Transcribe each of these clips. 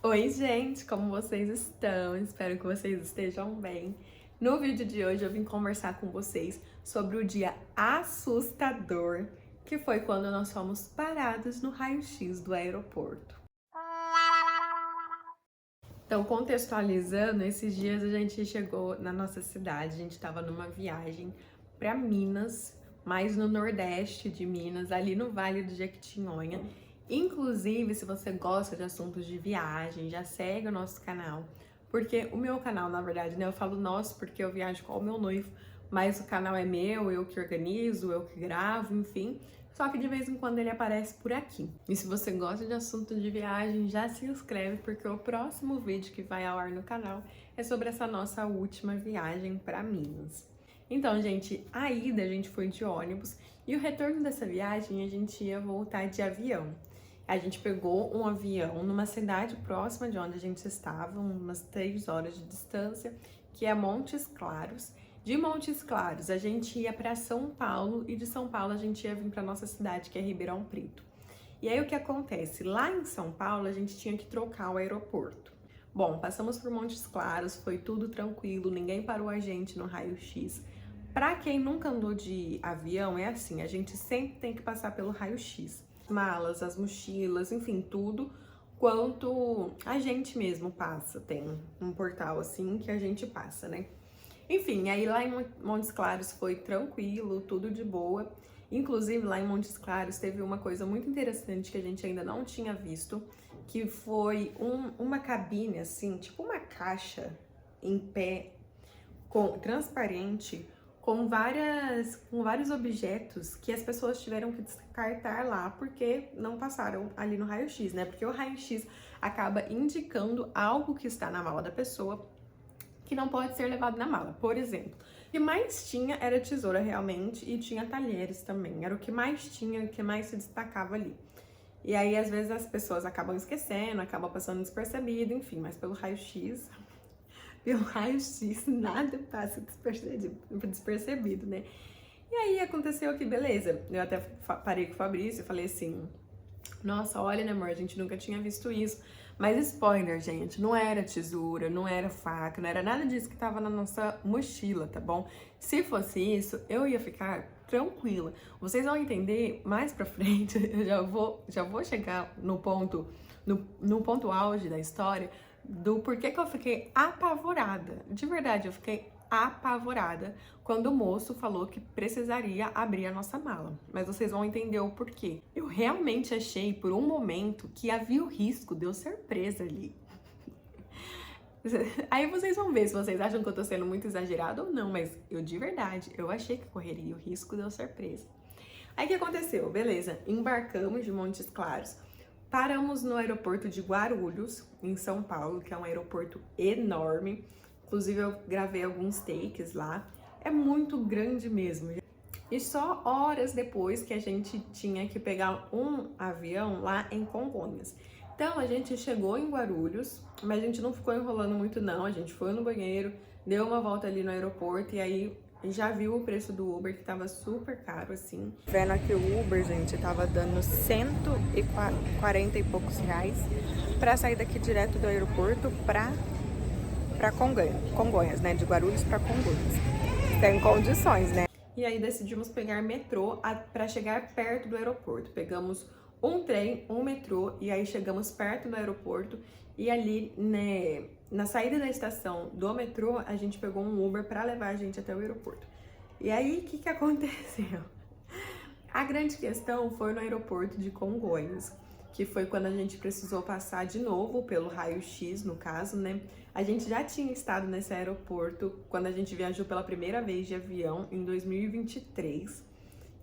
Oi, gente, como vocês estão? Espero que vocês estejam bem. No vídeo de hoje eu vim conversar com vocês sobre o dia assustador que foi quando nós fomos parados no raio-x do aeroporto. Então, contextualizando, esses dias a gente chegou na nossa cidade, a gente estava numa viagem para Minas, mais no nordeste de Minas, ali no Vale do Jequitinhonha. Inclusive, se você gosta de assuntos de viagem, já segue o nosso canal, porque o meu canal, na verdade, né, eu falo nosso porque eu viajo com o meu noivo, mas o canal é meu, eu que organizo, eu que gravo, enfim. Só que de vez em quando ele aparece por aqui. E se você gosta de assunto de viagem, já se inscreve, porque o próximo vídeo que vai ao ar no canal é sobre essa nossa última viagem para Minas. Então, gente, a ida a gente foi de ônibus e o retorno dessa viagem a gente ia voltar de avião. A gente pegou um avião numa cidade próxima de onde a gente estava, umas 3 horas de distância, que é Montes Claros. De Montes Claros, a gente ia para São Paulo e de São Paulo a gente ia vir para nossa cidade, que é Ribeirão Preto. E aí o que acontece? Lá em São Paulo a gente tinha que trocar o aeroporto. Bom, passamos por Montes Claros, foi tudo tranquilo, ninguém parou a gente no raio-x. Para quem nunca andou de avião, é assim, a gente sempre tem que passar pelo raio-x. Malas, as mochilas, enfim, tudo quanto a gente mesmo passa. Tem um portal assim que a gente passa, né? Enfim, aí lá em Montes Claros foi tranquilo, tudo de boa. Inclusive, lá em Montes Claros teve uma coisa muito interessante que a gente ainda não tinha visto, que foi uma cabine, assim, tipo uma caixa em pé, transparente, com vários objetos que as pessoas tiveram que descartar lá porque não passaram ali no raio-x, né? Porque o raio-x acaba indicando algo que está na mala da pessoa que não pode ser levado na mala. Por exemplo, o que mais tinha era tesoura realmente e tinha talheres também. Era o que mais tinha, o que mais se destacava ali. E aí, às vezes, as pessoas acabam esquecendo, acabam passando despercebido, enfim, mas pelo raio-x, nada passa despercebido, né? E aí aconteceu que, beleza, eu até parei com o Fabrício e falei assim: nossa, olha, né, amor, a gente nunca tinha visto isso. Mas spoiler, gente, não era tesoura, não era faca, não era nada disso que tava na nossa mochila, tá bom? Se fosse isso, eu ia ficar tranquila. Vocês vão entender mais pra frente, eu já vou chegar no ponto auge da história do porquê que eu fiquei apavorada. De verdade, eu fiquei apavorada quando o moço falou que precisaria abrir a nossa mala. Mas vocês vão entender o porquê. Eu realmente achei por um momento que havia o risco de eu ser presa ali. Aí vocês vão ver se vocês acham que eu tô sendo muito exagerada ou não, mas eu de verdade, eu achei que correria o risco de eu ser presa. Aí o que aconteceu? Beleza, embarcamos de Montes Claros, paramos no aeroporto de Guarulhos, em São Paulo, que é um aeroporto enorme. Inclusive eu gravei alguns takes lá. É muito grande mesmo. E só horas depois que a gente tinha que pegar um avião lá em Congonhas. Então a gente chegou em Guarulhos, mas a gente não ficou enrolando muito não, a gente foi no banheiro, deu uma volta ali no aeroporto e aí já viu o preço do Uber, que tava super caro assim. Vendo aqui o Uber, gente, tava dando 140 e poucos reais pra sair daqui direto do aeroporto pra Congonhas, né, de Guarulhos pra Congonhas. Tem condições, né? E aí decidimos pegar metrô para chegar perto do aeroporto. Pegamos um trem, um metrô, e aí chegamos perto do aeroporto. E ali, né, na saída da estação do metrô, a gente pegou um Uber para levar a gente até o aeroporto. E aí, o que que aconteceu? A grande questão foi no aeroporto de Congonhas, que foi quando a gente precisou passar de novo pelo raio-x, no caso, né? A gente já tinha estado nesse aeroporto quando a gente viajou pela primeira vez de avião em 2023.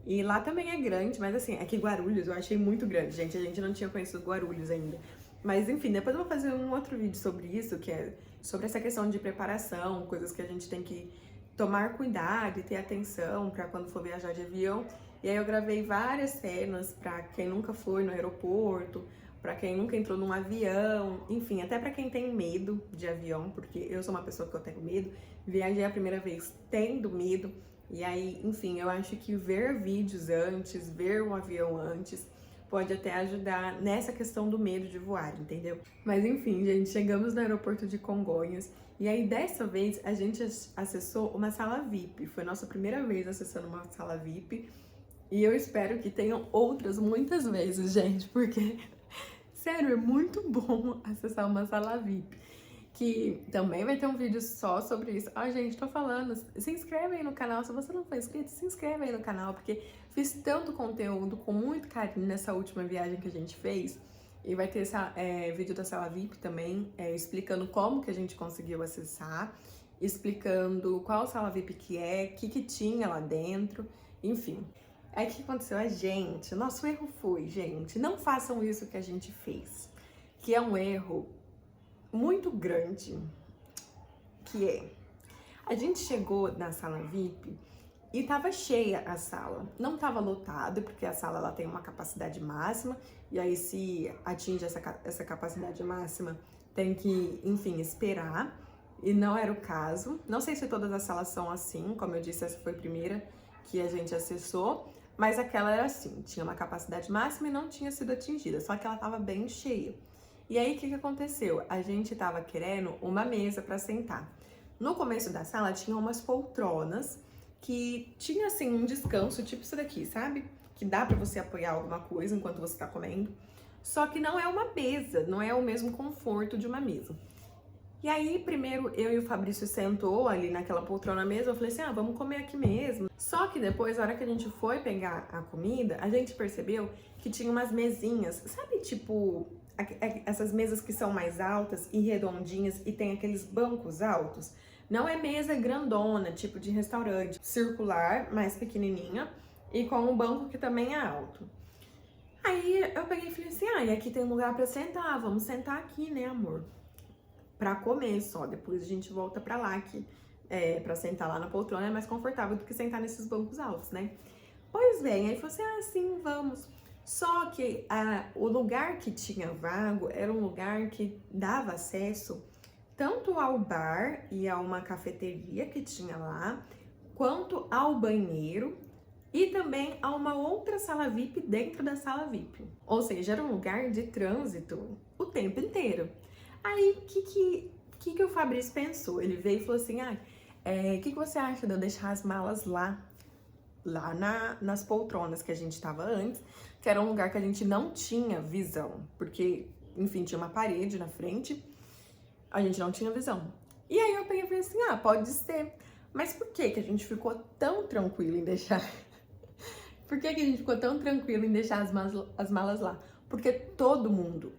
E lá também é grande, mas assim, é que Guarulhos eu achei muito grande, gente. A gente não tinha conhecido Guarulhos ainda. Mas enfim, depois eu vou fazer um outro vídeo sobre isso, que é sobre essa questão de preparação, coisas que a gente tem que tomar cuidado e ter atenção para quando for viajar de avião. E aí eu gravei várias cenas para quem nunca foi no aeroporto, para quem nunca entrou num avião, enfim, até para quem tem medo de avião, porque eu sou uma pessoa que eu tenho medo, viajei a primeira vez tendo medo. E aí, enfim, eu acho que ver vídeos antes, ver um avião antes, pode até ajudar nessa questão do medo de voar, entendeu? Mas enfim, gente, chegamos no aeroporto de Congonhas e aí dessa vez a gente acessou uma sala VIP. Foi a nossa primeira vez acessando uma sala VIP e eu espero que tenham outras muitas vezes, gente, porque sério, é muito bom acessar uma sala VIP. Que também vai ter um vídeo só sobre isso. Ah, gente, tô falando, se inscreve aí no canal. Se você não for inscrito, se inscreve aí no canal, porque fiz tanto conteúdo com muito carinho nessa última viagem que a gente fez. E vai ter esse vídeo da sala VIP também, explicando como que a gente conseguiu acessar, explicando qual sala VIP que é, o que tinha lá dentro, enfim. Aí o que aconteceu? O nosso erro foi, gente, não façam isso que a gente fez, que é um erro muito grande, que é, a gente chegou na sala VIP e tava cheia a sala, não tava lotada, porque a sala ela tem uma capacidade máxima, e aí se atinge essa capacidade máxima, tem que, enfim, esperar, e não era o caso. Não sei se todas as salas são assim, como eu disse, essa foi a primeira que a gente acessou, mas aquela era assim, tinha uma capacidade máxima e não tinha sido atingida, só que ela tava bem cheia. E aí, o que aconteceu? A gente tava querendo uma mesa para sentar. No começo da sala, tinha umas poltronas que tinha, assim, um descanso, tipo isso daqui, sabe? Que dá para você apoiar alguma coisa enquanto você tá comendo. Só que não é uma mesa, não é o mesmo conforto de uma mesa. E aí, primeiro, eu e o Fabrício sentou ali naquela poltrona mesmo, eu falei assim, vamos comer aqui mesmo. Só que depois, na hora que a gente foi pegar a comida, a gente percebeu que tinha umas mesinhas, sabe, tipo, essas mesas que são mais altas e redondinhas e tem aqueles bancos altos? Não é mesa grandona, tipo de restaurante, circular, mais pequenininha, e com um banco que também é alto. Aí eu peguei e falei assim, e aqui tem lugar pra sentar, vamos sentar aqui, né, amor? Pra comer só, depois a gente volta pra lá, que pra sentar lá na poltrona é mais confortável do que sentar nesses bancos altos, né? Pois bem, aí falou assim, sim, vamos. Só que o lugar que tinha vago era um lugar que dava acesso tanto ao bar e a uma cafeteria que tinha lá, quanto ao banheiro e também a uma outra sala VIP dentro da sala VIP. Ou seja, era um lugar de trânsito o tempo inteiro. Aí, o que o Fabrício pensou? Ele veio e falou assim, o que você acha de eu deixar as malas lá nas poltronas que a gente tava antes, que era um lugar que a gente não tinha visão, porque, enfim, tinha uma parede na frente, a gente não tinha visão. E aí eu peguei e falei assim, pode ser. Mas por que a gente ficou tão tranquilo em deixar... Por que a gente ficou tão tranquilo em deixar as malas lá? Porque todo mundo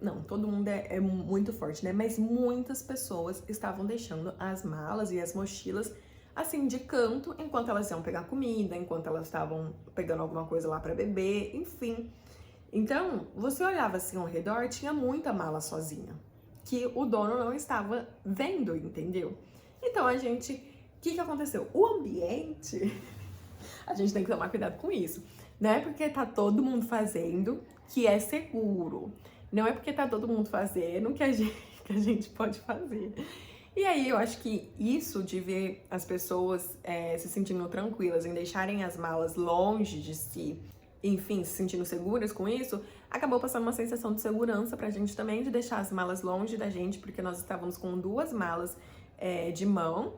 é muito forte, né? Mas muitas pessoas estavam deixando as malas e as mochilas assim, de canto, enquanto elas iam pegar comida, enquanto elas estavam pegando alguma coisa lá para beber, enfim. Então, você olhava assim ao redor, tinha muita mala sozinha, que o dono não estava vendo, entendeu? Então, o que aconteceu? O ambiente, a gente tem que tomar cuidado com isso. Não é porque tá todo mundo fazendo que é seguro. Não é porque tá todo mundo fazendo que a gente pode fazer. E aí, eu acho que isso de ver as pessoas se sentindo tranquilas em deixarem as malas longe de si, enfim, se sentindo seguras com isso, acabou passando uma sensação de segurança pra gente também, de deixar as malas longe da gente, porque nós estávamos com 2 malas de mão,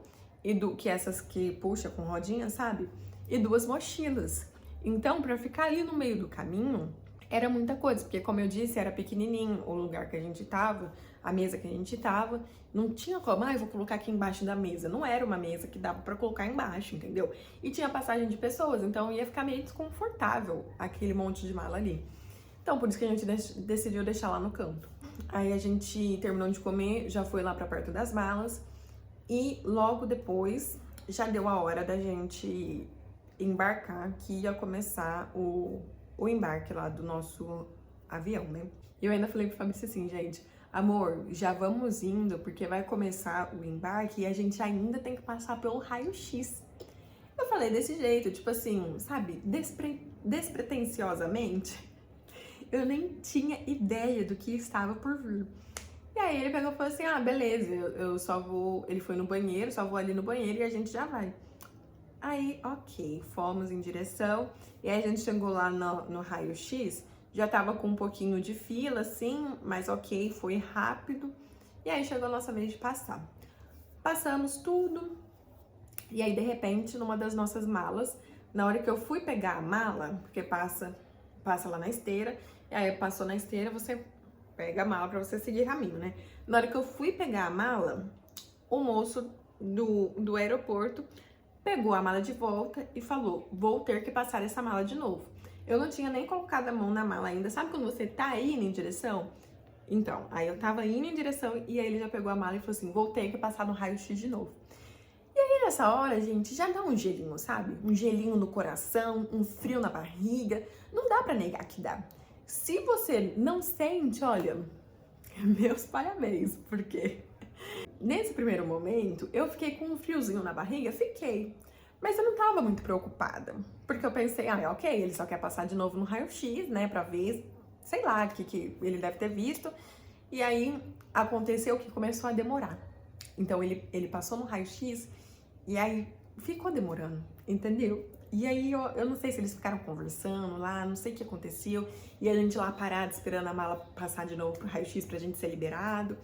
que essas que puxa com rodinha, sabe? E 2 mochilas. Então, pra ficar ali no meio do caminho, era muita coisa, porque como eu disse, era pequenininho o lugar que a gente tava, a mesa que a gente tava, não tinha como, eu vou colocar aqui embaixo da mesa. Não era uma mesa que dava pra colocar embaixo, entendeu? E tinha passagem de pessoas, então ia ficar meio desconfortável aquele monte de mala ali. Então, por isso que a gente decidiu deixar lá no canto. Aí a gente terminou de comer, já foi lá pra perto das malas, e logo depois já deu a hora da gente embarcar, que ia começar o embarque lá do nosso avião, né? E eu ainda falei pro Fabrício assim, gente, amor, já vamos indo, porque vai começar o embarque e a gente ainda tem que passar pelo raio-x. Eu falei desse jeito, tipo assim, sabe, despretensiosamente. Eu nem tinha ideia do que estava por vir. E aí ele pegou e falou assim, beleza, eu só vou... Ele foi no banheiro, só vou ali no banheiro e a gente já vai. Aí, ok, fomos em direção, e aí a gente chegou lá no raio-x, Já tava com um pouquinho de fila, assim, mas ok, foi rápido. E aí chegou a nossa vez de passar. Passamos tudo, e aí de repente, numa das nossas malas, na hora que eu fui pegar a mala, porque passa lá na esteira, e aí passou na esteira, você pega a mala pra você seguir caminho, né? Na hora que eu fui pegar a mala, o moço do aeroporto pegou a mala de volta e falou: vou ter que passar essa mala de novo. Eu não tinha nem colocado a mão na mala ainda. Sabe quando você tá indo em direção? Então, aí eu tava indo em direção e aí ele já pegou a mala e falou assim: vou ter que passar no raio-x de novo. E aí nessa hora, gente, já dá um gelinho, sabe? Um gelinho no coração, um frio na barriga. Não dá pra negar que dá. Se você não sente, olha, meus parabéns, porque nesse primeiro momento eu fiquei com um friozinho na barriga, fiquei. Mas eu não tava muito preocupada, porque eu pensei, ok, ele só quer passar de novo no raio-x, né, pra ver, sei lá, o que ele deve ter visto. E aí aconteceu que começou a demorar. Então ele passou no raio-x e aí ficou demorando, entendeu? E aí eu não sei se eles ficaram conversando lá, não sei o que aconteceu. E a gente lá parada esperando a mala passar de novo pro raio-x pra gente ser liberado.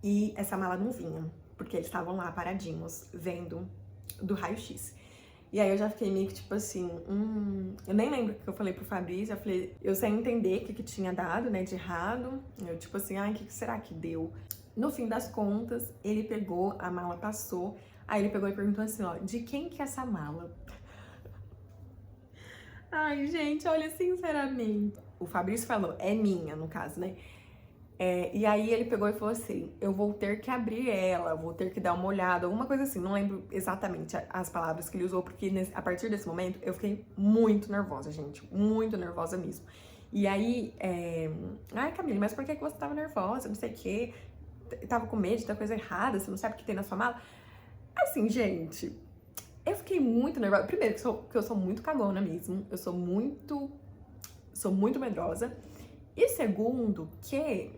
E essa mala não vinha, porque eles estavam lá paradinhos, vendo do raio-x. E aí eu já fiquei meio que tipo assim, eu nem lembro o que eu falei pro Fabrício, eu falei, eu sem entender o que tinha dado, né, de errado. Eu tipo assim, o que será que deu? No fim das contas, ele pegou, a mala passou, aí ele pegou e perguntou assim, ó, de quem que é essa mala? Ai, gente, olha, sinceramente, o Fabrício falou, é minha, no caso, né? E aí ele pegou e falou assim, eu vou ter que abrir ela, vou ter que dar uma olhada, alguma coisa assim, não lembro exatamente as palavras que ele usou, porque a partir desse momento eu fiquei muito nervosa, gente, muito nervosa mesmo. E aí, ai Camille, mas por que você tava nervosa, não sei o quê, tava com medo de dar coisa errada, você não sabe o que tem na sua mala? Assim, gente, eu fiquei muito nervosa, primeiro que eu sou muito cagona mesmo, eu sou muito medrosa, e segundo que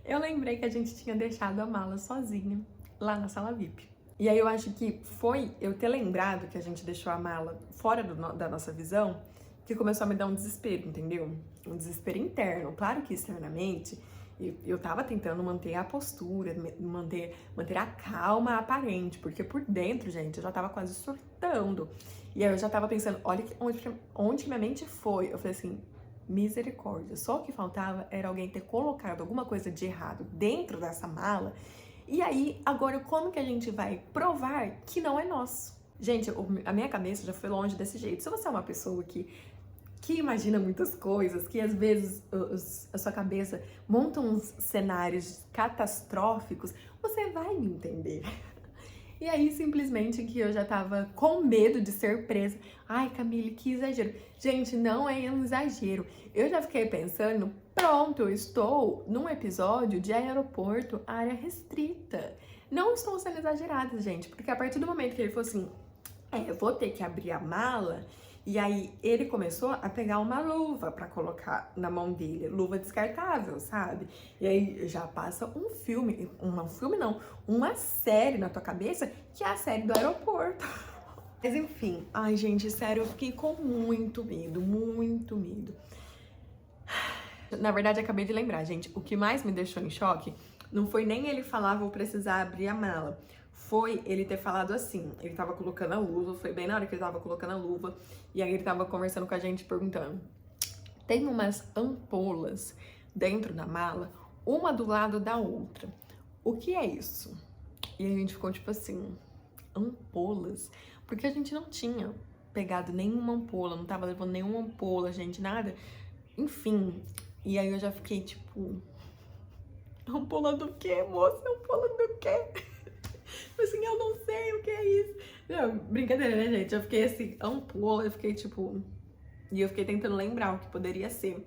eu lembrei que a gente tinha deixado a mala sozinha lá na sala VIP. E aí eu acho que foi eu ter lembrado que a gente deixou a mala fora da nossa visão que começou a me dar um desespero, entendeu? Um desespero interno. Claro que externamente eu tava tentando manter a postura, manter a calma aparente, porque por dentro, gente, eu já tava quase surtando. E aí eu já tava pensando, olha onde minha mente foi. Eu falei assim, misericórdia, só o que faltava era alguém ter colocado alguma coisa de errado dentro dessa mala. E aí, agora como que a gente vai provar que não é nosso? Gente, a minha cabeça já foi longe desse jeito. Se você é uma pessoa que imagina muitas coisas, que às vezes a sua cabeça monta uns cenários catastróficos, você vai me entender. E aí, simplesmente, que eu já tava com medo de ser presa. Ai, Camille, que exagero. Gente, não é um exagero. Eu já fiquei pensando, pronto, eu estou num episódio de aeroporto, área restrita. Não estou sendo exagerada, gente, porque a partir do momento que ele falou assim, eu vou ter que abrir a mala, e aí ele começou a pegar uma luva pra colocar na mão dele, luva descartável, sabe? E aí já passa uma série na tua cabeça, que é a série do aeroporto. Mas enfim, ai gente, sério, eu fiquei com muito medo, muito medo. Na verdade, acabei de lembrar, gente, o que mais me deixou em choque não foi nem ele falar, vou precisar abrir a mala. Foi ele ter falado assim, ele tava colocando a luva, foi bem na hora que ele tava colocando a luva, e aí ele tava conversando com a gente, perguntando, tem umas ampolas dentro da mala, uma do lado da outra, o que é isso? E a gente ficou tipo assim, ampolas? Porque a gente não tinha pegado nenhuma ampola, não tava levando nenhuma ampola, gente, nada, enfim, e aí eu já fiquei tipo, ampola do quê, moça? Ampola do quê? Assim, eu não sei o que é isso. Não, brincadeira, né, gente? Eu fiquei assim, ampola, eu fiquei tipo... E eu fiquei tentando lembrar o que poderia ser.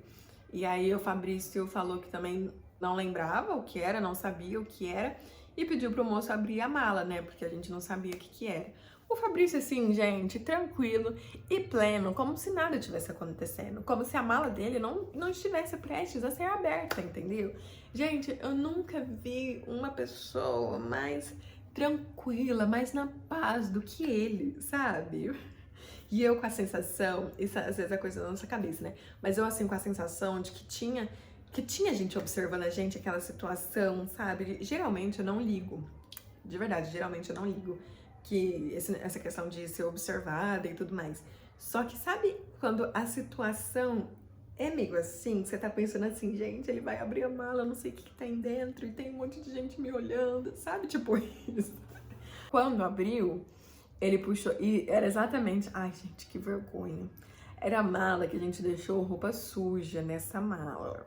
E aí o Fabrício falou que também não lembrava o que era, não sabia o que era. E pediu pro moço abrir a mala, né? Porque a gente não sabia o que era. O Fabrício, assim, gente, tranquilo e pleno, como se nada tivesse acontecendo. Como se a mala dele não estivesse prestes a ser aberta, entendeu? Gente, eu nunca vi uma pessoa mais tranquila, mais na paz do que ele, sabe? E eu com a sensação, isso às vezes é coisa da nossa cabeça, né? Mas eu assim com a sensação de que tinha gente observando a gente, aquela situação, sabe? Geralmente eu não ligo. De verdade, geralmente eu não ligo que essa questão de ser observada e tudo mais. Só que sabe quando a situação é meio assim, você tá pensando assim, gente, ele vai abrir a mala, eu não sei o que tem dentro e tem um monte de gente me olhando, sabe? Tipo isso. Quando abriu, ele puxou e era exatamente, ai gente, que vergonha. Era a mala que a gente deixou roupa suja nessa mala.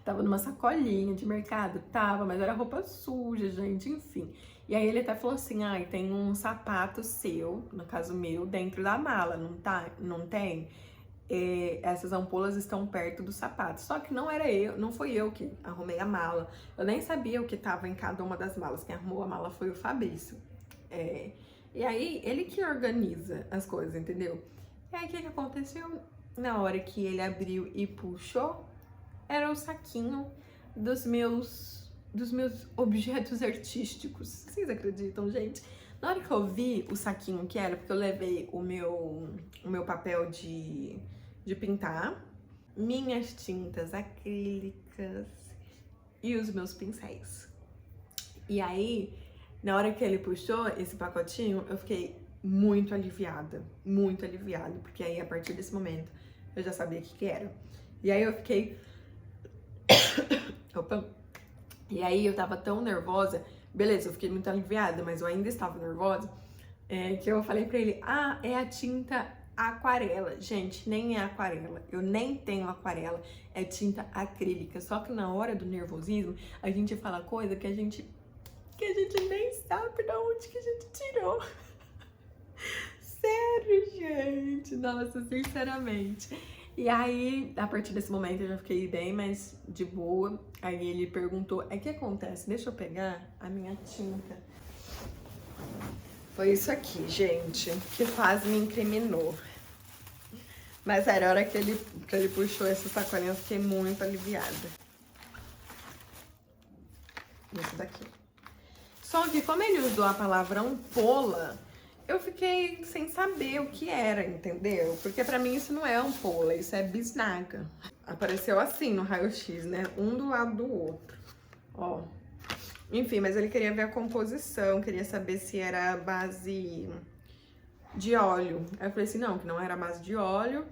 Tava numa sacolinha de mercado, tava, mas era roupa suja, gente, enfim. E aí ele até falou assim, ai, tem um sapato seu, no caso meu, dentro da mala, não tá? Não tem? Essas ampolas estão perto do sapato. Só que não era eu, não fui eu que arrumei a mala. Eu nem sabia o que tava em cada uma das malas. Quem arrumou a mala foi o Fabrício. E aí, ele que organiza as coisas, entendeu? E aí, o que aconteceu? Na hora que ele abriu e puxou, era o saquinho dos meus objetos artísticos. Vocês acreditam, gente? Na hora que eu vi o saquinho que era, porque eu levei o meu papel de pintar, minhas tintas acrílicas e os meus pincéis. E aí, na hora que ele puxou esse pacotinho, eu fiquei muito aliviada, porque aí a partir desse momento eu já sabia o que era. E aí eu fiquei Opa! E aí eu tava tão nervosa, beleza, eu fiquei muito aliviada, mas eu ainda estava nervosa, que eu falei pra ele, é a tinta aquarela. Gente, nem é aquarela, eu nem tenho aquarela, é tinta acrílica. Só que na hora do nervosismo, a gente fala coisa que a gente nem sabe de onde que a gente tirou. Sério, gente, nossa, sinceramente. E aí, a partir desse momento, eu já fiquei bem mais de boa. Aí ele perguntou, o que acontece? Deixa eu pegar a minha tinta. Foi isso aqui, gente, que quase me incriminou. Mas era a hora que ele puxou essa sacolinha, eu fiquei muito aliviada. Isso daqui. Só que como ele usou a palavra ampola, eu fiquei sem saber o que era, entendeu? Porque pra mim isso não é ampola, isso é bisnaga. Apareceu assim no raio-x, né? Um do lado do outro. Ó. Enfim, mas ele queria ver a composição, queria saber se era base de óleo. Aí eu falei assim, não, que não era base de óleo.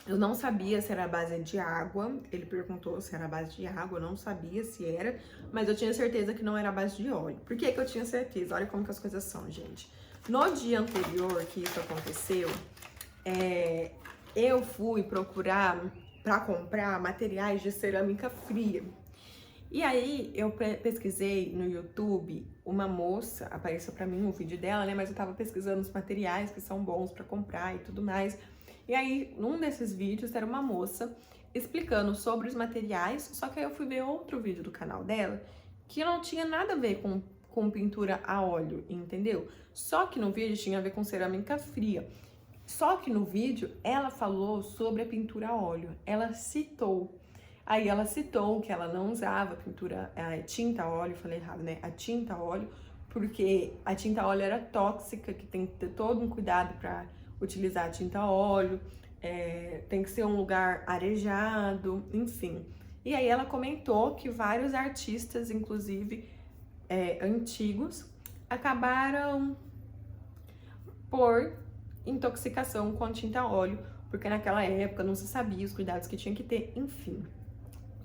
Eu não sabia se era a base de água. Ele perguntou se era a base de água, eu não sabia se era, mas eu tinha certeza que não era a base de óleo. Por que que eu tinha certeza? Olha como que as coisas são, gente. No dia anterior que isso aconteceu, eu fui procurar para comprar materiais de cerâmica fria. E aí eu pesquisei no YouTube, uma moça, apareceu para mim um vídeo dela, né? Mas eu tava pesquisando os materiais que são bons para comprar e tudo mais. E aí, num desses vídeos, era uma moça explicando sobre os materiais, só que aí eu fui ver outro vídeo do canal dela que não tinha nada a ver com pintura a óleo, entendeu? Só que no vídeo tinha a ver com cerâmica fria. Só que no vídeo ela falou sobre a pintura a óleo, ela citou. Aí ela citou que ela não usava tinta a óleo, falei errado, né? A tinta a óleo, porque a tinta a óleo era tóxica, que tem que ter todo um cuidado para utilizar a tinta a óleo, tem que ser um lugar arejado, enfim. E aí ela comentou que vários artistas, inclusive antigos, acabaram por intoxicação com a tinta a óleo, porque naquela época não se sabia os cuidados que tinha que ter, enfim.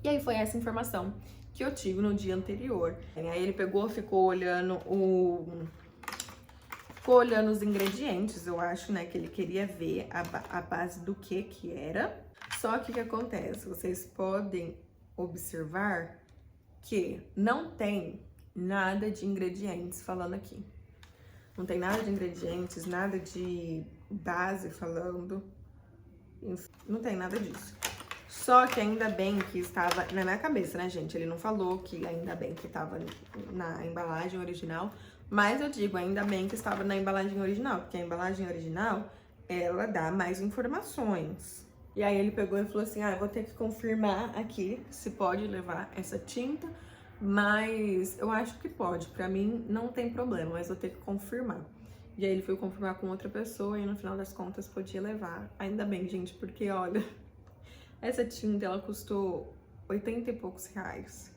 E aí foi essa informação que eu tive no dia anterior. Aí ele pegou, ficou olhando os ingredientes, eu acho, né, que ele queria ver a base do que era. Só que o que acontece? Vocês podem observar que não tem nada de ingredientes falando aqui. Não tem nada de ingredientes, nada de base falando, enfim, não tem nada disso. Só que ainda bem que estava na minha cabeça, né, gente? Ele não falou que ainda bem que estava na embalagem original, mas eu digo ainda bem que estava na embalagem original, porque a embalagem original, ela dá mais informações. E aí ele pegou e falou assim, eu vou ter que confirmar aqui se pode levar essa tinta, mas eu acho que pode. Pra mim não tem problema, mas vou ter que confirmar. E aí ele foi confirmar com outra pessoa e no final das contas podia levar. Ainda bem, gente, porque olha, essa tinta ela custou 80 e poucos reais.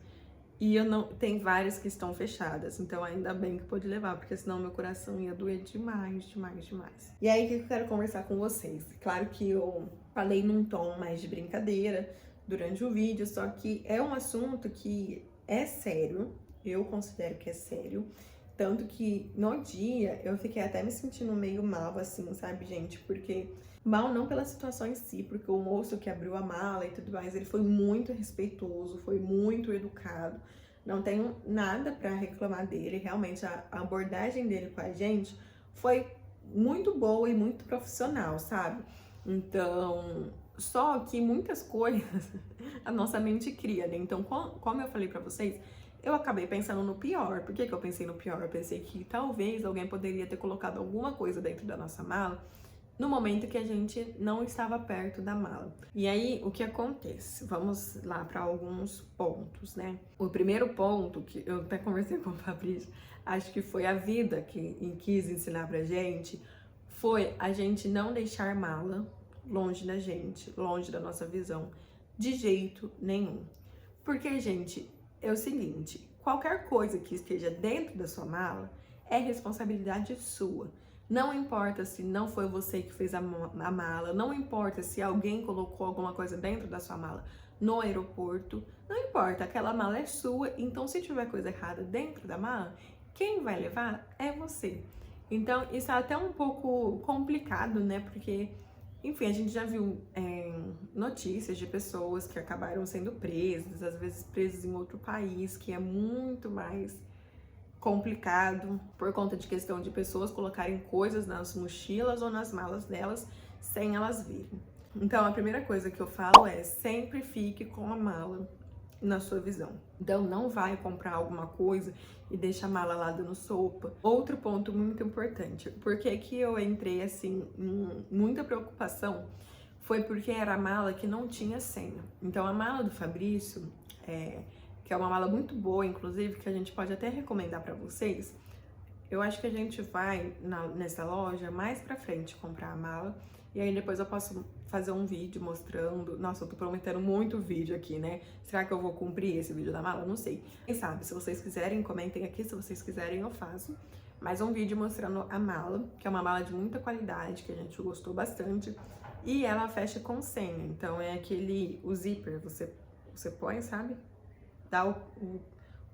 E eu não, tem várias que estão fechadas, então ainda bem que pôde levar, porque senão meu coração ia doer demais, demais, demais. E aí, o que eu quero conversar com vocês? Claro que eu falei num tom mais de brincadeira durante o vídeo, só que é um assunto que é sério, eu considero que é sério, tanto que no dia eu fiquei até me sentindo meio mal, assim, sabe, gente? Porque mal não pela situação em si, porque o moço que abriu a mala e tudo mais, ele foi muito respeitoso, foi muito educado. Não tenho nada pra reclamar dele, realmente a abordagem dele com a gente foi muito boa e muito profissional, sabe? Então, só que muitas coisas a nossa mente cria, né? Então, como eu falei pra vocês, eu acabei pensando no pior. Por que que eu pensei no pior? Eu pensei que talvez alguém poderia ter colocado alguma coisa dentro da nossa mala no momento que a gente não estava perto da mala. E aí, o que acontece? Vamos lá para alguns pontos, né? O primeiro ponto, que eu até conversei com o Fabrício, acho que foi a vida que quis ensinar pra gente, foi a gente não deixar mala longe da gente, longe da nossa visão, de jeito nenhum. Porque, gente, é o seguinte, qualquer coisa que esteja dentro da sua mala é responsabilidade sua. Não importa se não foi você que fez a mala, não importa se alguém colocou alguma coisa dentro da sua mala no aeroporto, não importa, aquela mala é sua, então se tiver coisa errada dentro da mala, quem vai levar é você. Então isso é até um pouco complicado, né, porque, enfim, a gente já viu notícias de pessoas que acabaram sendo presas, às vezes presas em outro país, que é muito mais complicado por conta de questão de pessoas colocarem coisas nas mochilas ou nas malas delas sem elas verem. Então a primeira coisa que eu falo é sempre fique com a mala na sua visão. Então não vai comprar alguma coisa e deixa a mala lá dando sopa. Outro ponto muito importante, porque que eu entrei assim em muita preocupação, foi porque era a mala que não tinha senha. Então a mala do Fabrício que é uma mala muito boa, inclusive, que a gente pode até recomendar pra vocês. Eu acho que a gente vai nessa loja mais pra frente comprar a mala. E aí depois eu posso fazer um vídeo mostrando. Nossa, eu tô prometendo muito vídeo aqui, né? Será que eu vou cumprir esse vídeo da mala? Não sei. Quem sabe, se vocês quiserem, comentem aqui. Se vocês quiserem, eu faço. Mais um vídeo mostrando a mala, que é uma mala de muita qualidade, que a gente gostou bastante. E ela fecha com senha. Então é o zíper, você põe, sabe? Dá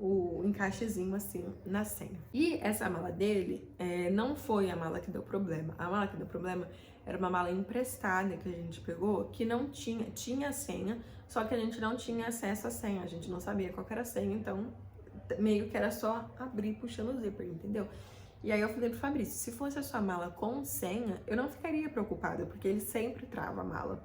o encaixezinho assim na senha. E essa mala dele não foi a mala que deu problema. A mala que deu problema era uma mala emprestada que a gente pegou, que não tinha senha, só que a gente não tinha acesso à senha, a gente não sabia qual que era a senha, então meio que era só abrir puxando o zíper, entendeu? E aí eu falei pro Fabrício, se fosse a sua mala com senha, eu não ficaria preocupada, porque ele sempre trava a mala.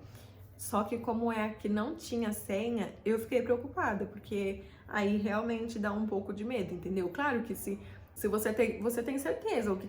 Só que como é que não tinha senha, eu fiquei preocupada, porque aí realmente dá um pouco de medo, entendeu? Claro que se você tem certeza o que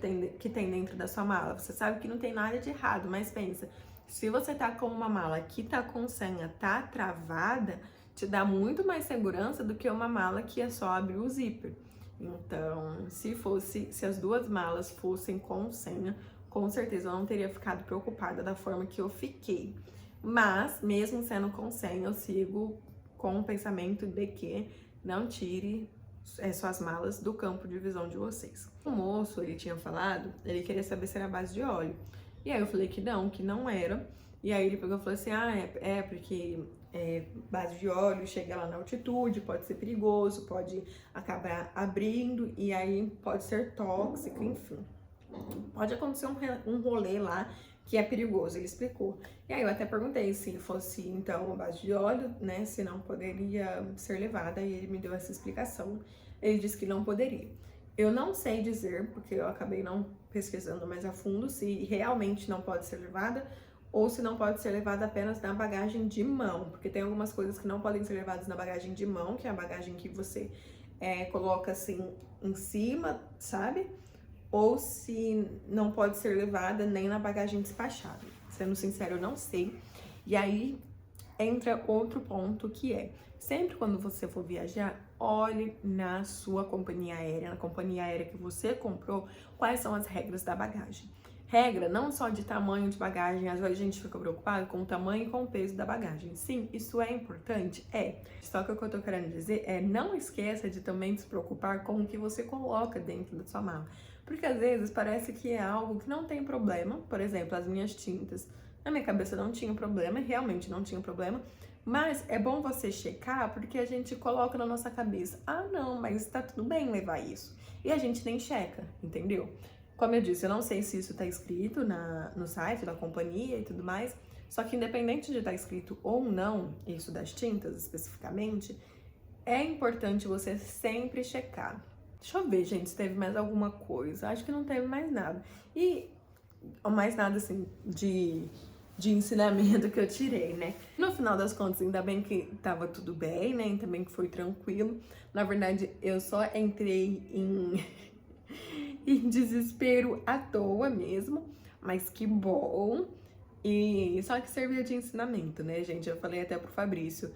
tem dentro da sua mala, você sabe que não tem nada de errado, mas pensa, se você tá com uma mala que tá com senha, tá travada, te dá muito mais segurança do que uma mala que é só abrir o zíper. Então, se as duas malas fossem com senha, com certeza eu não teria ficado preocupada da forma que eu fiquei. Mas, mesmo sendo com senha, eu sigo com o pensamento de que não tire suas malas do campo de visão de vocês. O moço, ele tinha falado, ele queria saber se era base de óleo. E aí eu falei que não era. E aí ele pegou e falou assim, porque base de óleo chega lá na altitude, pode ser perigoso, pode acabar abrindo e aí pode ser tóxico, enfim. Pode acontecer um rolê lá que é perigoso, ele explicou. E aí eu até perguntei se fosse, então, uma base de óleo, né, se não poderia ser levada, e ele me deu essa explicação. Ele disse que não poderia. Eu não sei dizer, porque eu acabei não pesquisando mais a fundo, se realmente não pode ser levada, ou se não pode ser levada apenas na bagagem de mão, porque tem algumas coisas que não podem ser levadas na bagagem de mão, que é a bagagem que você coloca assim em cima, sabe? Ou se não pode ser levada nem na bagagem despachada. Sendo sincero, eu não sei. E aí entra outro ponto que sempre quando você for viajar, olhe na sua companhia aérea, na companhia aérea que você comprou, quais são as regras da bagagem. Regra não só de tamanho de bagagem, às vezes a gente fica preocupado com o tamanho e com o peso da bagagem. Sim, isso é importante? É. Só que o que eu tô querendo dizer é não esqueça de também se preocupar com o que você coloca dentro da sua mala. Porque às vezes parece que é algo que não tem problema. Por exemplo, as minhas tintas. Na minha cabeça não tinha problema, realmente não tinha problema. Mas é bom você checar porque a gente coloca na nossa cabeça, ah não, mas tá tudo bem levar isso. E a gente nem checa, entendeu? Como eu disse, eu não sei se isso tá escrito no site da companhia e tudo mais, só que independente de estar escrito ou não, isso das tintas especificamente, é importante você sempre checar. Deixa eu ver, gente, se teve mais alguma coisa. Acho que não teve mais nada. E mais nada assim de ensinamento que eu tirei, né? No final das contas, ainda bem que tava tudo bem, né? Ainda bem que foi tranquilo. Na verdade, eu só entrei em desespero à toa mesmo, mas que bom. E só que serviu de ensinamento, né, gente? Eu falei até pro Fabrício.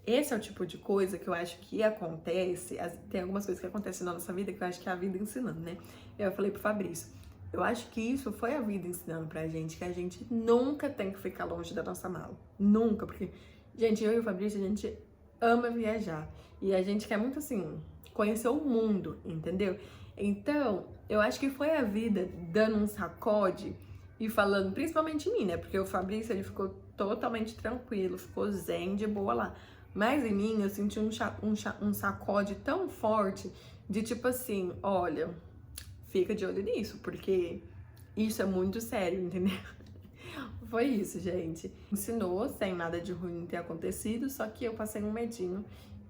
Esse é o tipo de coisa que eu acho que acontece. Tem algumas coisas que acontecem na nossa vida que eu acho que é a vida ensinando, né? Eu falei pro Fabrício. Eu acho que isso foi a vida ensinando pra gente, que a gente nunca tem que ficar longe da nossa mala. Nunca, porque, gente, eu e o Fabrício, a gente ama viajar. E a gente quer muito, assim, conhecer o mundo, entendeu? Então, eu acho que foi a vida dando um sacode e falando, principalmente em mim, né? Porque o Fabrício, ele ficou totalmente tranquilo, ficou zen, de boa lá. Mas em mim, eu senti um sacode tão forte de tipo assim, olha, fica de olho nisso, porque isso é muito sério, entendeu? Foi isso, gente. Ensinou sem nada de ruim ter acontecido, só que eu passei um medinho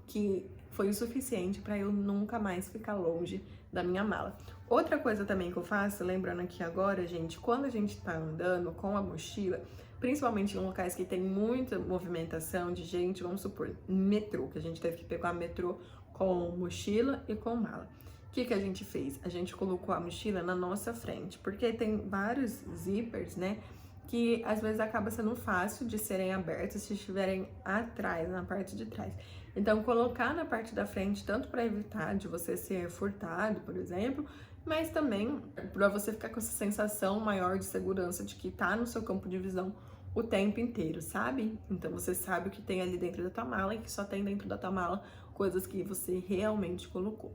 que foi o suficiente para eu nunca mais ficar longe da minha mala. Outra coisa também que eu faço, lembrando aqui agora, gente, quando a gente tá andando com a mochila, principalmente em locais que tem muita movimentação de gente, vamos supor, metrô, que a gente teve que pegar metrô com mochila e com mala. O que a gente fez? A gente colocou a mochila na nossa frente, porque tem vários zippers, né, que às vezes acaba sendo fácil de serem abertos se estiverem atrás, na parte de trás. Então, colocar na parte da frente, tanto para evitar de você ser furtado, por exemplo, mas também para você ficar com essa sensação maior de segurança de que tá no seu campo de visão o tempo inteiro, sabe? Então, você sabe o que tem ali dentro da tua mala e que só tem dentro da tua mala coisas que você realmente colocou.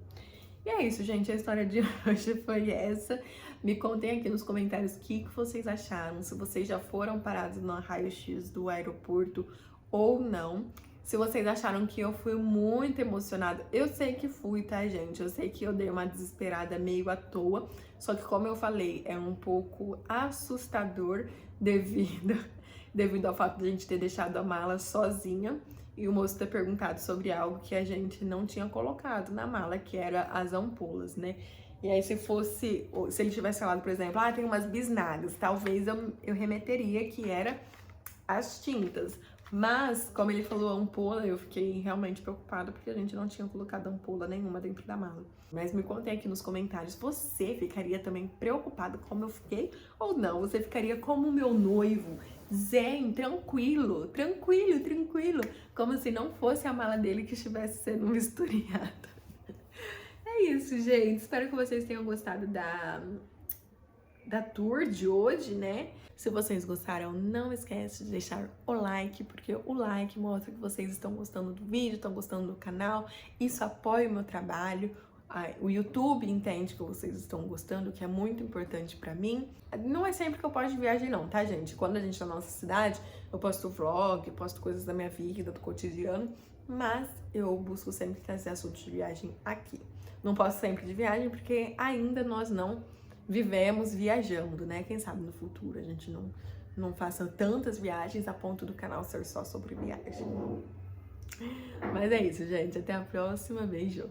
E é isso, gente. A história de hoje foi essa. Me contem aqui nos comentários o que vocês acharam, se vocês já foram parados no raio-x do aeroporto ou não. Se vocês acharam que eu fui muito emocionada, eu sei que fui, tá, gente? Eu sei que eu dei uma desesperada meio à toa, só que como eu falei, é um pouco assustador devido ao fato de a gente ter deixado a mala sozinha e o moço ter perguntado sobre algo que a gente não tinha colocado na mala, que era as ampolas, né? E aí se ele tivesse falado, por exemplo, tem umas bisnagas, talvez eu remeteria que era as tintas. Mas, como ele falou ampola, eu fiquei realmente preocupada porque a gente não tinha colocado ampola nenhuma dentro da mala. Mas me contem aqui nos comentários, você ficaria também preocupado como eu fiquei ou não? Você ficaria como o meu noivo, zen, tranquilo, como se não fosse a mala dele que estivesse sendo vistoriada. É isso, gente. Espero que vocês tenham gostado da tour de hoje, né? Se vocês gostaram, não esquece de deixar o like, porque o like mostra que vocês estão gostando do vídeo, estão gostando do canal, isso apoia o meu trabalho. O YouTube entende que vocês estão gostando, que é muito importante pra mim. Não é sempre que eu posto de viagem não, tá, gente? Quando a gente tá na nossa cidade, eu posto vlog, posto coisas da minha vida, do cotidiano, mas eu busco sempre trazer assuntos de viagem aqui. Não posto sempre de viagem, porque ainda nós não vivemos viajando, né? Quem sabe no futuro a gente não faça tantas viagens a ponto do canal ser só sobre viagem. Mas é isso, gente. Até a próxima. Beijo!